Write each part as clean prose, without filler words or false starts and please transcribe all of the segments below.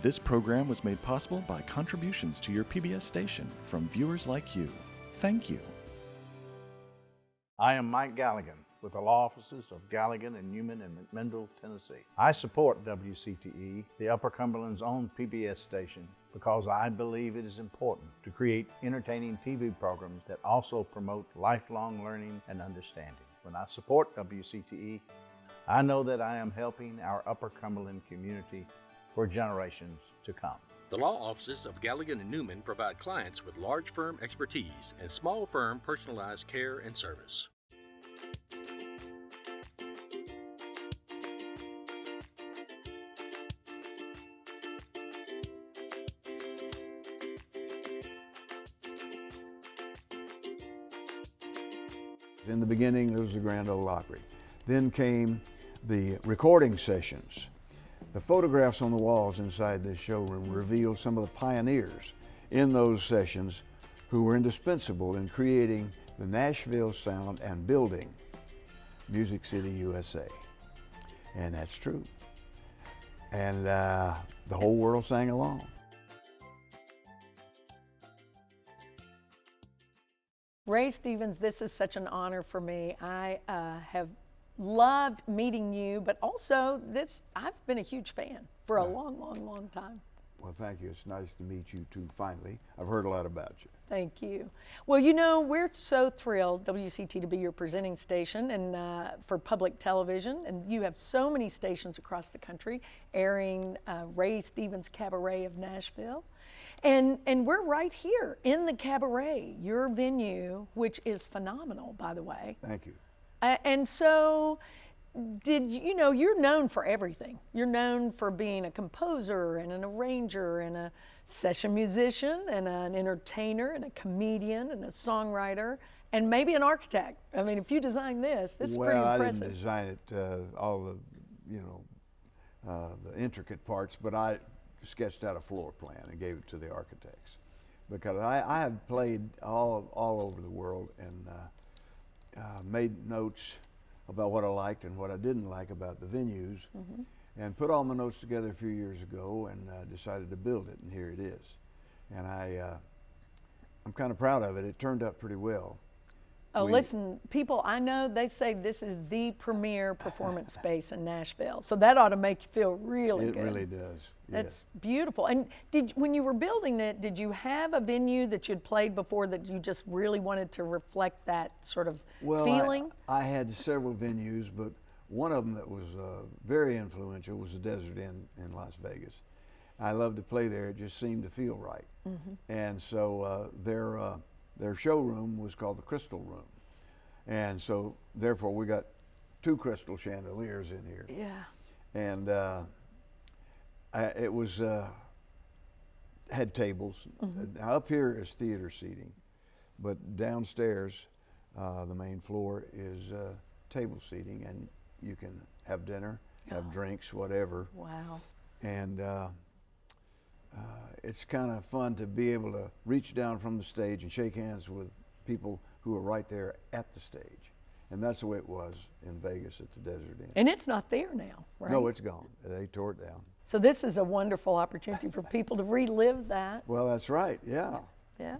This program was made possible by contributions to your PBS station from viewers like you. Thank you. I am Mike Galligan with the law offices of Galligan and Newman in McMinnville, Tennessee. I support WCTE, the Upper Cumberland's own PBS station, because I believe it is important to create entertaining TV programs that also promote lifelong learning and understanding. When I support WCTE, I know that I am helping our Upper Cumberland community for generations to come. The law offices of Galligan and Newman provide clients with large firm expertise and small firm personalized care and service. In the beginning, there was the Grand Ole Opry. Then came the recording sessions. The photographs on the walls inside this showroom reveal some of the pioneers in those sessions who were indispensable in creating the Nashville sound and building Music City, USA. And that's true. And the whole world sang along. Ray Stevens, this is such an honor for me. I have loved meeting you, but also I've been a huge fan for a long time. Well, thank you. It's nice to meet you too, finally. I've heard a lot about you. Thank you. Well, you know, we're so thrilled, WCT, to be your presenting station and for public television. And you have so many stations across the country airing Ray Stevens CabaRay of Nashville. And we're right here in the CabaRay, your venue, which is phenomenal, by the way. Thank you. And so, you're known for everything. You're known for being a composer and an arranger and a session musician and an entertainer and a comedian and a songwriter and maybe an architect. I mean, if you design this is pretty impressive. Well, I didn't design it, all the intricate parts, but I sketched out a floor plan and gave it to the architects. Because I have played all over the world and made notes about what I liked and what I didn't like about the venues, and put all my notes together a few years ago and decided to build it, and here it is. And I'm kind of proud of it. It turned out pretty well. Oh, listen, people I know, they say this is the premier performance space in Nashville. So that ought to make you feel really good. It really does. That's beautiful. And when you were building it, did you have a venue that you'd played before that you just really wanted to reflect that sort of feeling? I had several venues, but one of them that was very influential was the Desert Inn in Las Vegas. I loved to play there. It just seemed to feel right. And so their showroom was called the Crystal Room. And so therefore we got 2 crystal chandeliers in here. Yeah. And it was, had tables. Now up here is theater seating, but downstairs, the main floor is table seating, and you can have dinner, have drinks, whatever. Wow. And it's kind of fun to be able to reach down from the stage and shake hands with people who are right there at the stage. And that's the way it was in Vegas at the Desert Inn. And it's not there now, right? No, it's gone. They tore it down. So this is a wonderful opportunity for people to relive that. Well, that's right, yeah. Yeah.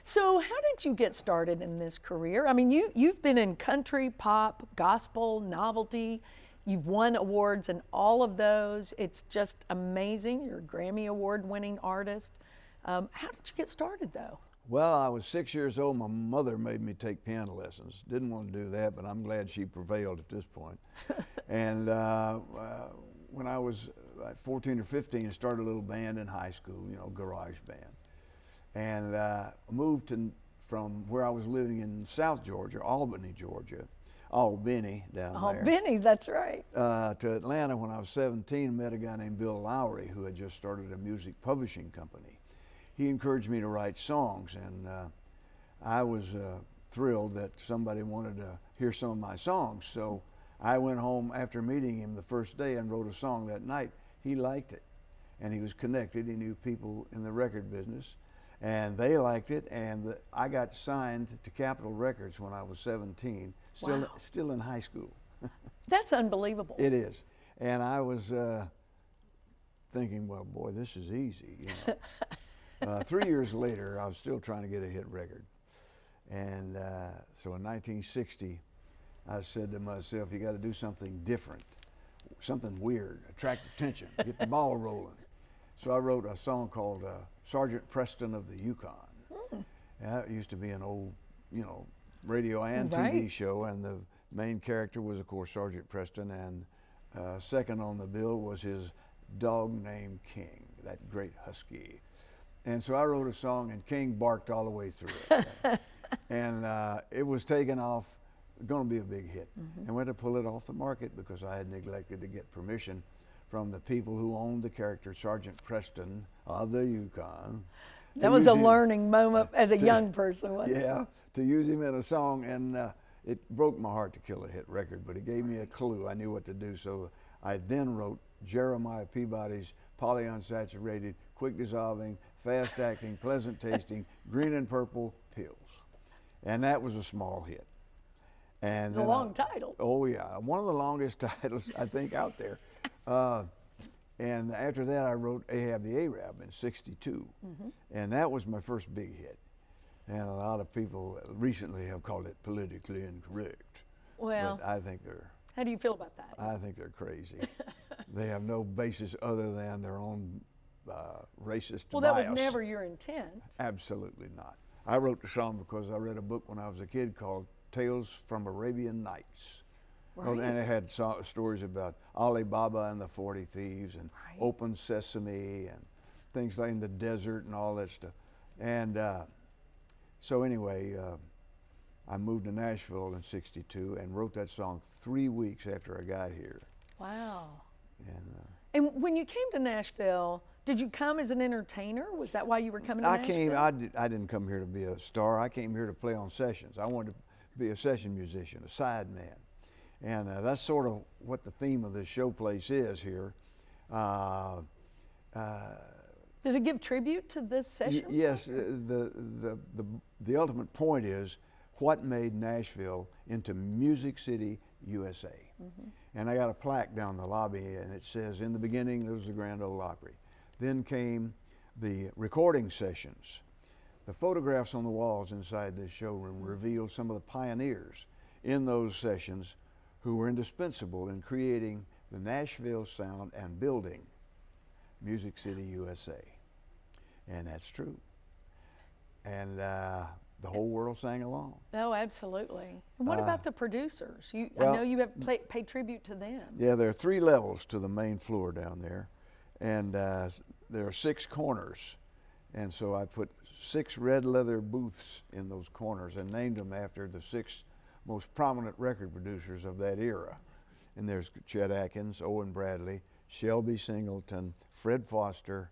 So how did you get started in this career? I mean, you've been in country, pop, gospel, novelty. You've won awards in all of those. It's just amazing. You're a Grammy Award-winning artist. How did you get started, though? Well, I was 6 years old. My mother made me take piano lessons. Didn't want to do that, but I'm glad she prevailed at this point. And when I was 14 or 15, I started a little band in high school, garage band. And moved from where I was living in South Georgia, Albany, Georgia, Albany down there. Albany, that's right. To Atlanta when I was 17, and met a guy named Bill Lowry who had just started a music publishing company. He encouraged me to write songs, and I was thrilled that somebody wanted to hear some of my songs. So I went home after meeting him the first day and wrote a song that night. He liked it, and he was connected. He knew people in the record business, and they liked it, and I got signed to Capitol Records when I was 17, still in high school. That's unbelievable. It is. And I was thinking, well, boy, this is easy, you know. 3 years later, I was still trying to get a hit record. And so in 1960, I said to myself, you got to do something different, something weird, attract attention, get the ball rolling. So I wrote a song called Sergeant Preston of the Yukon. It used to be an old, you know, radio and TV show, and the main character was, of course, Sergeant Preston, and second on the bill was his dog named King, that great husky. And so I wrote a song, and King barked all the way through it. And it was taken off, going to be a big hit. And we had to pull it off the market because I had neglected to get permission from the people who owned the character Sergeant Preston of the Yukon. That was a learning moment as a young person, wasn't it? Yeah, to use him in a song, and it broke my heart to kill a hit record, but it gave me a clue. I knew what to do, so I then wrote Jeremiah Peabody's polyunsaturated, quick dissolving, fast acting, pleasant tasting, green and purple pills. And that was a small hit. And it's a long title. Oh yeah, one of the longest titles I think out there. And after that, I wrote Ahab the Arab in '62, and that was my first big hit. And a lot of people recently have called it politically incorrect. Well, but I think they're. How do you feel about that? I think they're crazy. They have no basis other than their own racist bias. Well, that was never your intent. Absolutely not. I wrote the song because I read a book when I was a kid called Tales from Arabian Nights. Right. And it had stories about Ali Baba and the 40 Thieves and Open Sesame and things like in the desert and all that stuff. And so anyway, I moved to Nashville in '62 and wrote that song 3 weeks after I got here. Wow. And when you came to Nashville, did you come as an entertainer? Was that why you were coming to Nashville? I didn't come here to be a star. I came here to play on sessions. I wanted to be a session musician, a side man. And that's sort of what the theme of this show place is here. Does it give tribute to this session? Yes, the ultimate point is what made Nashville into Music City, USA. And I got a plaque down the lobby, and it says, in the beginning, there was the Grand Ole Opry. Then came the recording sessions. The photographs on the walls inside this showroom revealed some of the pioneers in those sessions who were indispensable in creating the Nashville sound and building Music City, USA. And that's true. And the whole world sang along. Oh, absolutely. And what about the producers? I know you have paid tribute to them. Yeah, there are 3 levels to the main floor down there. And there are 6 corners. And so I put 6 red leather booths in those corners and named them after the 6 most prominent record producers of that era. And there's Chet Atkins, Owen Bradley, Shelby Singleton, Fred Foster,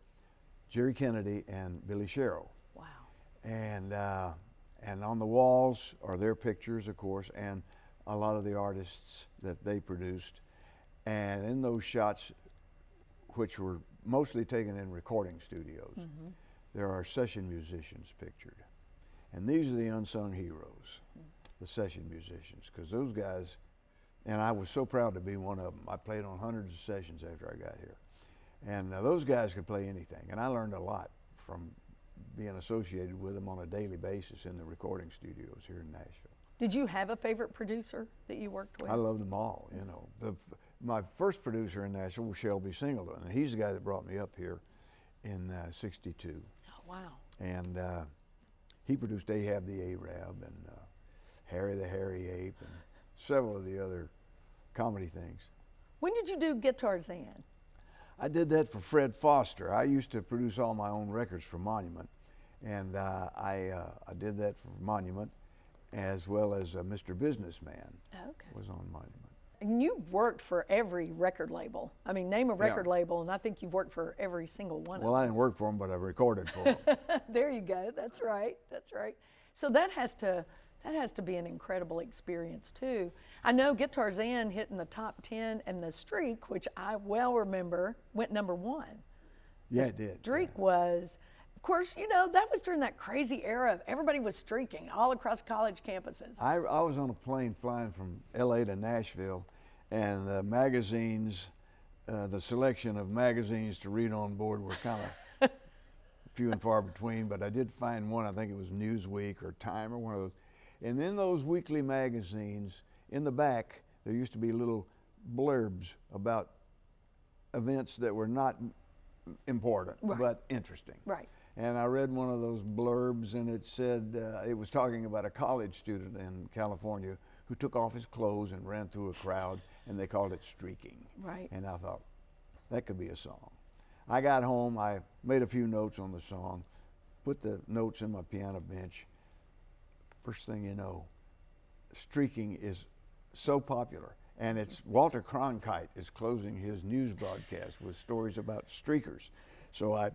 Jerry Kennedy, and Billy Sherrill. Wow. And on the walls are their pictures, of course, and a lot of the artists that they produced. And in those shots, which were mostly taken in recording studios, there are session musicians pictured. And these are the unsung heroes, the session musicians, because those guys, and I was so proud to be one of them. I played on hundreds of sessions after I got here. And those guys could play anything, and I learned a lot from being associated with them on a daily basis in the recording studios here in Nashville. Did you have a favorite producer that you worked with? I loved them all, you know. My first producer in Nashville was Shelby Singleton, and he's the guy that brought me up here in '62. Oh, wow. And he produced Ahab the Arab and Harry the Hairy Ape and several of the other comedy things. When did you do Guitarzan? I did that for Fred Foster. I used to produce all my own records for Monument, and I did that for Monument, as well as Mr. Businessman was on Monument. And you've worked for every record label. I mean, name a record label, and I think you've worked for every single one of them. Well, I didn't work for them, but I recorded for them. There you go. That's right. That's right. So that has to be an incredible experience too. I know Guitarzan hit in the top 10, and The Streak, which I well remember, went #1. Yeah, it did. Streak was, of course, you know, that was during that crazy era of everybody was streaking all across college campuses. I was on a plane flying from LA to Nashville, and the magazines the selection of magazines to read on board were kind of few and far between, but I did find one. I think it was Newsweek or Time or one of those. And in those weekly magazines, in the back, there used to be little blurbs about events that were not important, but interesting. Right. And I read one of those blurbs, and it said, it was talking about a college student in California who took off his clothes and ran through a crowd, and they called it streaking. Right. And I thought, that could be a song. I got home, I made a few notes on the song, put the notes in my piano bench. First thing you know, streaking is so popular. And it's Walter Cronkite is closing his news broadcast with stories about streakers. So I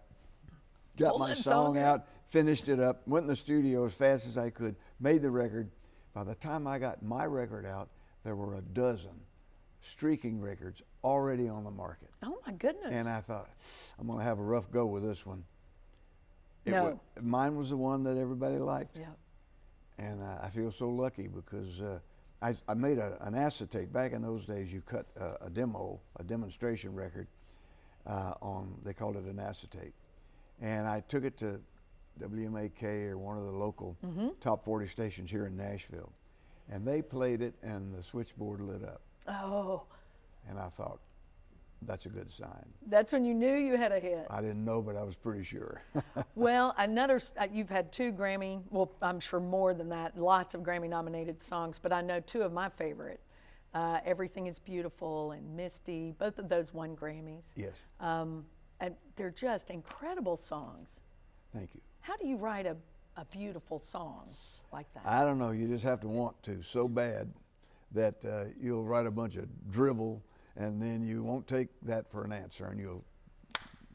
got my song out, finished it up, went in the studio as fast as I could, made the record. By the time I got my record out, there were a dozen streaking records already on the market. Oh my goodness. And I thought, I'm going to have a rough go with this one. Mine was the one that everybody liked. Yeah. And I feel so lucky because I made an acetate. Back in those days, you cut a demonstration record they called it an acetate. And I took it to WMAK or one of the local top 40 stations here in Nashville. And they played it and the switchboard lit up. Oh. And I thought, that's a good sign. That's when you knew you had a hit. I didn't know, but I was pretty sure. Well, you've had 2 Grammy, well, I'm sure more than that, lots of Grammy nominated songs, but I know 2 of my favorite, Everything is Beautiful and Misty, both of those won Grammys. Yes. And they're just incredible songs. Thank you. How do you write a beautiful song like that? I don't know, you just have to want to so bad that you'll write a bunch of drivel and then you won't take that for an answer and you'll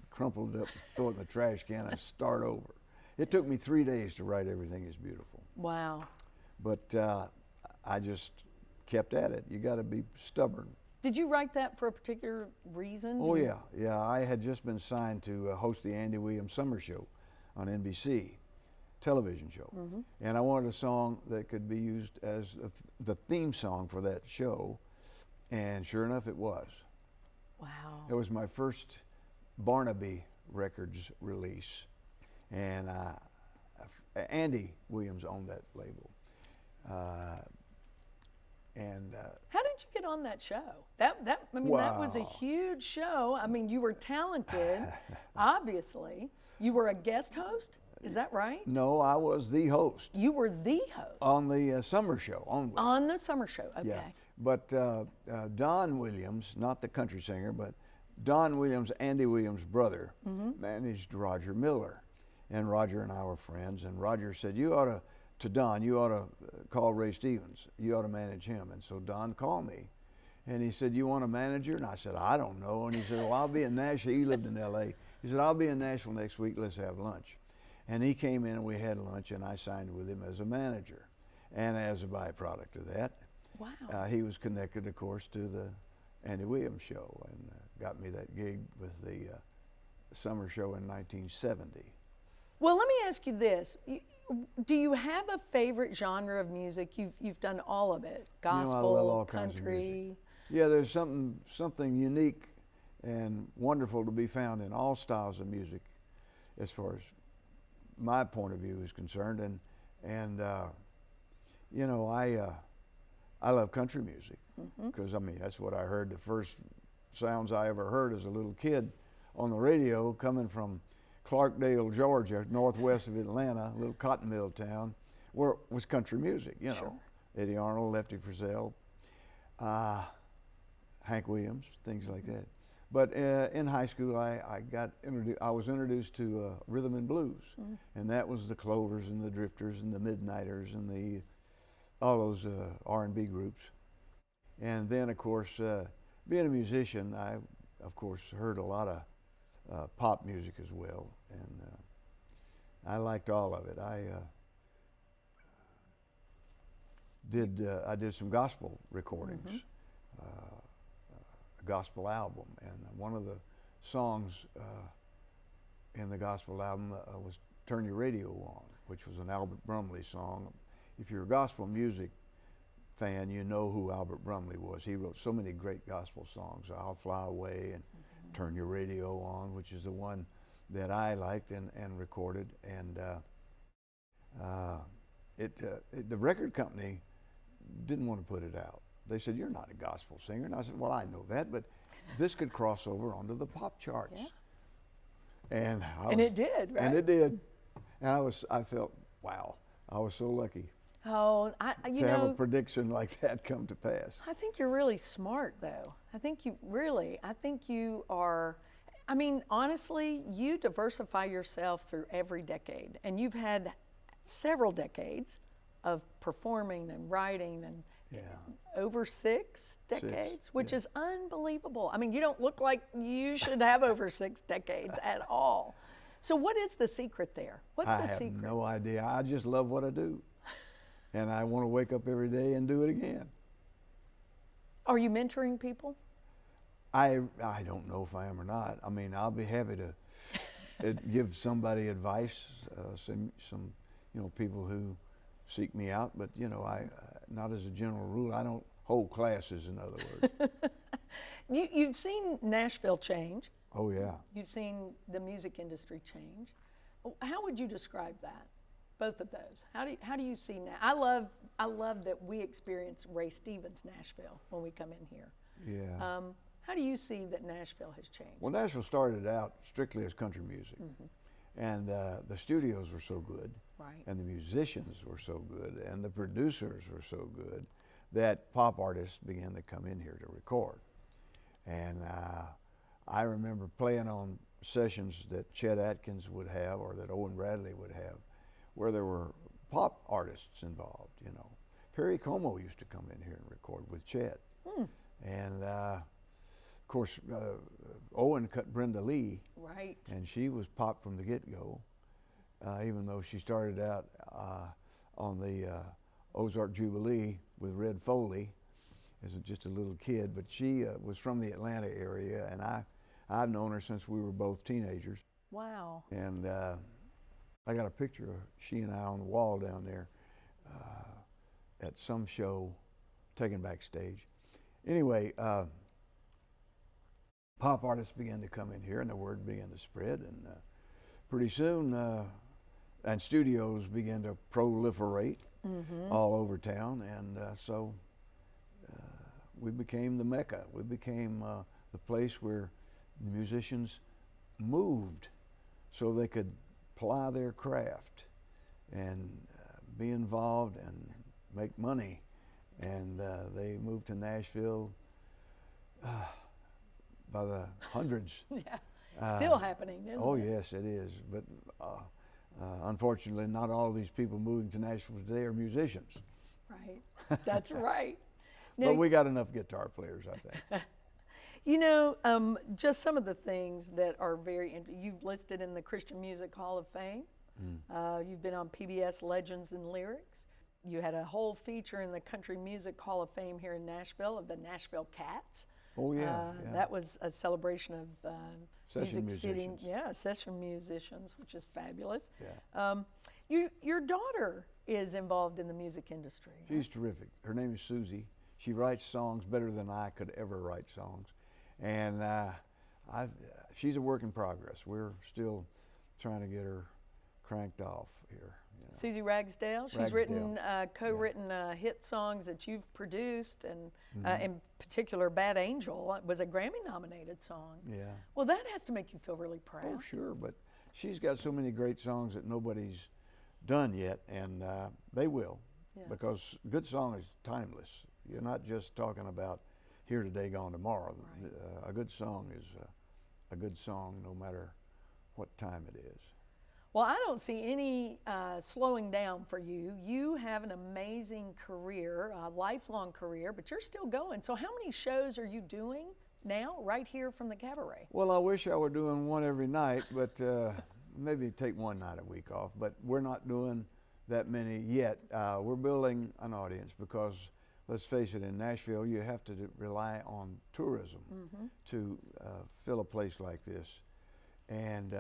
crumple it up, throw it in the trash can and start over. It took me 3 days to write Everything is Beautiful. Wow. But I just kept at it. You got to be stubborn. Did you write that for a particular reason? Oh yeah. I had just been signed to host the Andy Williams Summer Show on NBC, television show. And I wanted a song that could be used as the theme song for that show. And sure enough, it was. Wow. It was my first Barnaby Records release. And Andy Williams owned that label. How did you get on that show? That was a huge show. I mean, you were talented, obviously. You were a guest host, is that right? No, I was the host. You were the host. On the summer show only. On the summer show, okay. Yeah, but Don Williams, not the country singer, but Don Williams, Andy Williams' brother, managed Roger Miller. And Roger and I were friends, and Roger said, you ought to call Ray Stevens. You ought to manage him. And so Don called me, and he said, you want a manager? And I said, I don't know. And he said, well, I'll be in Nashville. He lived in L.A. He said, I'll be in Nashville next week. Let's have lunch. And he came in, and we had lunch, and I signed with him as a manager. And as a byproduct of that, wow. He was connected, of course, to the Andy Williams show and got me that gig with the summer show in 1970. Well, let me ask you this. Do you have a favorite genre of music? You've done all of it, gospel, I love all kinds of country. music. Yeah, there's something unique and wonderful to be found in all styles of music, as far as my point of view is concerned. And I love country music because that's what I heard. The first sounds I ever heard as a little kid on the radio coming from Clarkdale, Georgia, northwest of Atlanta, a little cotton mill town, where it was country music, Sure. Eddie Arnold, Lefty Frizzell, Hank Williams, things like that. But in high school, I was introduced to rhythm and blues, and that was the Clovers and the Drifters and the Midnighters and all those R&B groups. And then, of course, being a musician, I, of course, heard a lot of pop music as well, and I liked all of it. I did some gospel recordings, a gospel album, and one of the songs in the gospel album was "Turn Your Radio On," which was an Albert Brumley song. If you're gospel music fan, you know who Albert Brumley was. He wrote so many great gospel songs, I'll Fly Away and Turn Your Radio On, which is the one that I liked and recorded. And the record company didn't want to put it out. They said, "You're not a gospel singer." And I said, "Well, I know that, but this could cross over onto the pop charts." And it did, right? And it did. And I felt, wow, I was so lucky Oh, you to know, have a prediction like that come to pass. I think you're really smart, though. I think you are. I mean, honestly, you diversify yourself through every decade, and you've had several decades of performing and writing and over 6 decades, which is unbelievable. I mean, you don't look like you should have over 6 decades at all. So what is the secret there? What's the secret? I have no idea. I just love what I do. And I want to wake up every day and do it again. Are you mentoring people? I don't know if I am or not. I mean, I'll be happy to give somebody advice, some people who seek me out, but not as a general rule. I don't hold classes, in other words. You've seen Nashville change. Oh yeah. You've seen the music industry change. How would you describe that? Both of those. How do you see now? I love that we experience Ray Stevens Nashville when we come in here. Yeah. How do you see that Nashville has changed? Well, Nashville started out strictly as country music, and the studios were so good, Right. and the musicians were so good, and the producers were so good that pop artists began to come in here to record. And I remember playing on sessions that Chet Atkins would have, or that Owen Bradley would have, where there were pop artists involved. Perry Como used to come in here and record with Chet, and of course Owen cut Brenda Lee, Right. and she was pop from the get-go, even though she started out on the Ozark Jubilee with Red Foley as just a little kid, but she was from the Atlanta area, and I've known her since we were both teenagers. Wow. And I got a picture of she and I on the wall down there at some show taken backstage. Anyway, pop artists began to come in here, and the word began to spread, and pretty soon, and studios began to proliferate all over town, and so we became the Mecca. We became the place where the musicians moved so they could ply their craft and be involved and make money. And they moved to Nashville by the hundreds. Yeah, still happening, isn't Oh it? yes, it is. But unfortunately, not all these people moving to Nashville today are musicians. Right, that's right. But we got enough guitar players, I think. Just some of the things that are you've listed in the Christian Music Hall of Fame. You've been on PBS Legends and Lyrics. You had a whole feature in the Country Music Hall of Fame here in Nashville of the Nashville Cats. Oh yeah, That was a celebration of Session music sitting, musicians. session musicians, which is fabulous. Yeah. Your daughter is involved in the music industry. She's terrific. Her name is Susie. She writes songs better than I could ever write songs. And she's a work in progress. We're still trying to get her cranked off here. Susie Ragsdale. She's co-written hit songs that you've produced, and in particular, Bad Angel was a Grammy-nominated song. Yeah. Well, that has to make you feel really proud. Oh, sure, but she's got so many great songs that nobody's done yet, and they will, because good song is timeless. You're not just talking about here today, gone tomorrow. Right. A good song is a good song no matter what time it is. Well, I don't see any slowing down for you. You have an amazing career, a lifelong career, but you're still going. So how many shows are you doing now, right here from the CabaRay? Well, I wish I were doing one every night, but maybe take one night a week off. But we're not doing that many yet. We're building an audience because, let's face it, in Nashville, you have to rely on tourism to fill a place like this. And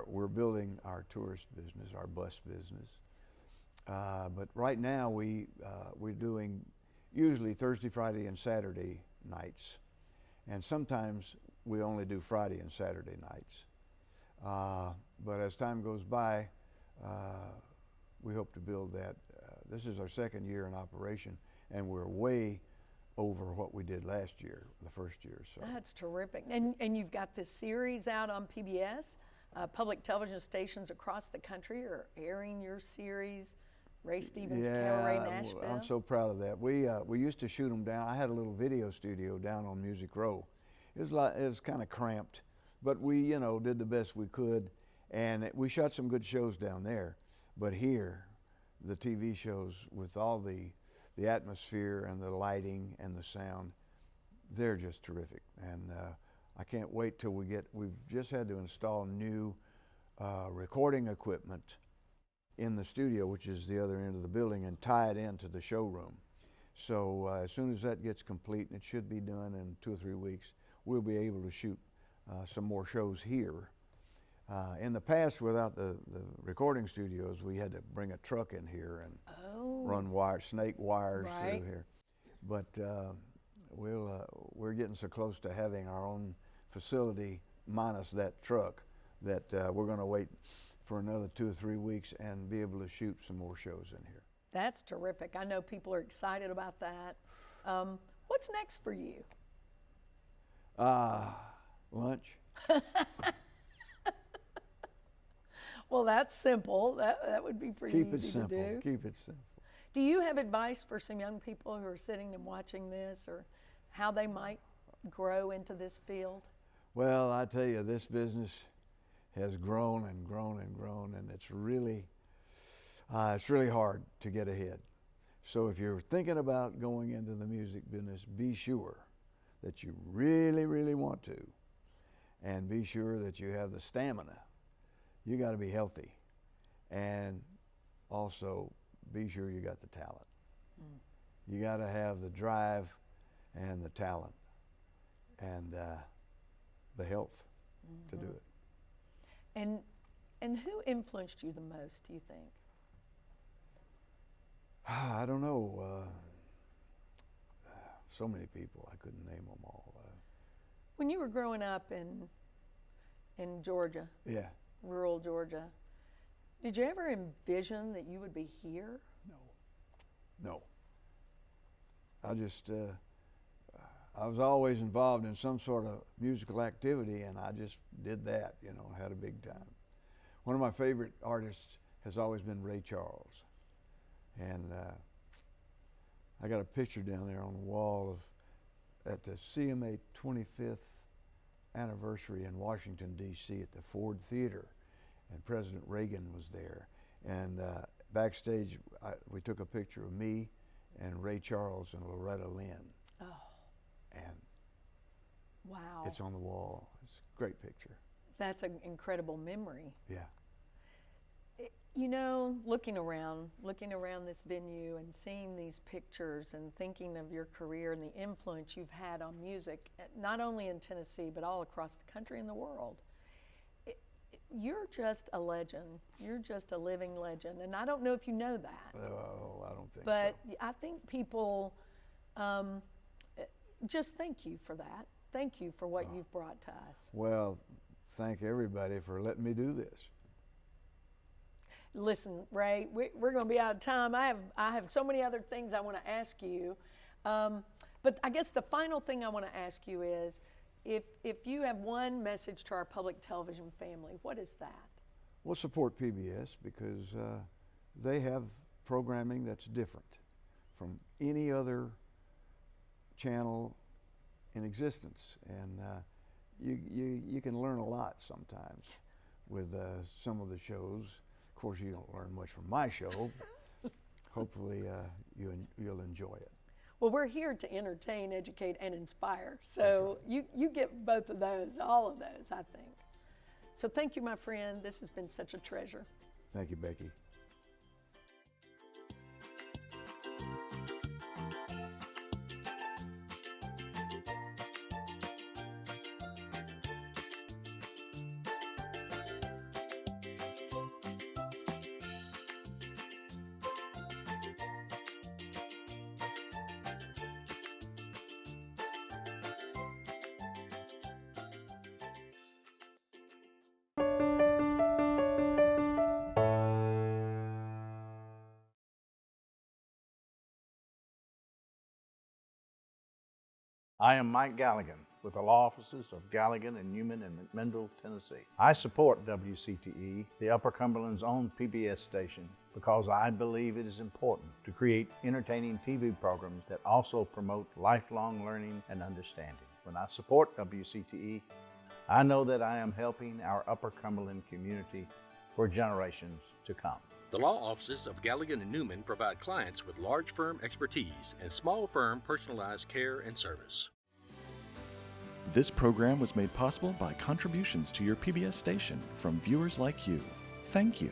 we're building our tourist business, our bus business. But right now we're doing usually Thursday, Friday, and Saturday nights, and sometimes we only do Friday and Saturday nights. But as time goes by, we hope to build that. This is our second year in operation, and we're way over what we did last year, the first year. So That's terrific. And you've got this series out on PBS. Public television stations across the country are airing your series, Ray Stevens CabaRay Nashville. I'm so proud of that. We used to shoot them down. I had a little video studio down on Music Row. It was kind of cramped, but we did the best we could, and we shot some good shows down there. But here, the TV shows with all the atmosphere and the lighting and the sound, they're just terrific. And I can't wait till we've just had to install new recording equipment in the studio, which is the other end of the building, and tie it into the showroom. So as soon as that gets complete, and it should be done in 2 or 3 weeks, we'll be able to shoot some more shows here. In the past, without the recording studios, we had to bring a truck in here and run snake wires through here. But we're getting so close to having our own facility minus that truck that we're going to wait for another 2 or 3 weeks and be able to shoot some more shows in here. That's terrific. I know people are excited about that. What's next for you? Lunch. Well, that's simple. That would be pretty Keep it easy simple. to do. Keep it simple. Do you have advice for some young people who are sitting and watching this, or how they might grow into this field? Well, I tell you, this business has grown and grown and grown, and it's really hard to get ahead. So if you're thinking about going into the music business, be sure that you really, really want to, and be sure that you have the stamina. You got to be healthy, and also be sure you got the talent. You got to have the drive and the talent and the health to do it. And who influenced you the most, do you think? I don't know. So many people, I couldn't name them all. When you were growing up in Georgia, Yeah. rural Georgia, did you ever envision that you would be here? No. I just, I was always involved in some sort of musical activity, and I just did that, had a big time. One of my favorite artists has always been Ray Charles. And I got a picture down there on the wall at the CMA 25th anniversary in Washington, D.C. at the Ford Theater, and President Reagan was there. And backstage, we took a picture of me and Ray Charles and Loretta Lynn. Oh. And Wow. it's on the wall. It's a great picture. That's an incredible memory. Yeah. Looking around this venue and seeing these pictures and thinking of your career and the influence you've had on music, not only in Tennessee, but all across the country and the world, you're just a legend. You're just a living legend. And I don't know if you know that. Oh, I don't think so. But I think people just thank you for that. Thank you for what you've brought to us. Well, thank everybody for letting me do this. Listen, Ray, we're going to be out of time. I have so many other things I want to ask you. But I guess the final thing I want to ask you is, if you have one message to our public television family, what is that? Well, support PBS because they have programming that's different from any other channel in existence. And you can learn a lot sometimes with some of the shows. Of course, you don't learn much from my show. Hopefully, you'll enjoy it. Well, we're here to entertain, educate, and inspire. So right. you get both of those, all of those, I think. So thank you, my friend. This has been such a treasure. Thank you, Becky. I am Mike Galligan with the law offices of Galligan and Newman in McMinnville, Tennessee. I support WCTE, the Upper Cumberland's own PBS station, because I believe it is important to create entertaining TV programs that also promote lifelong learning and understanding. When I support WCTE, I know that I am helping our Upper Cumberland community for generations to come. The law offices of Galligan and Newman provide clients with large firm expertise and small firm personalized care and service. This program was made possible by contributions to your PBS station from viewers like you. Thank you.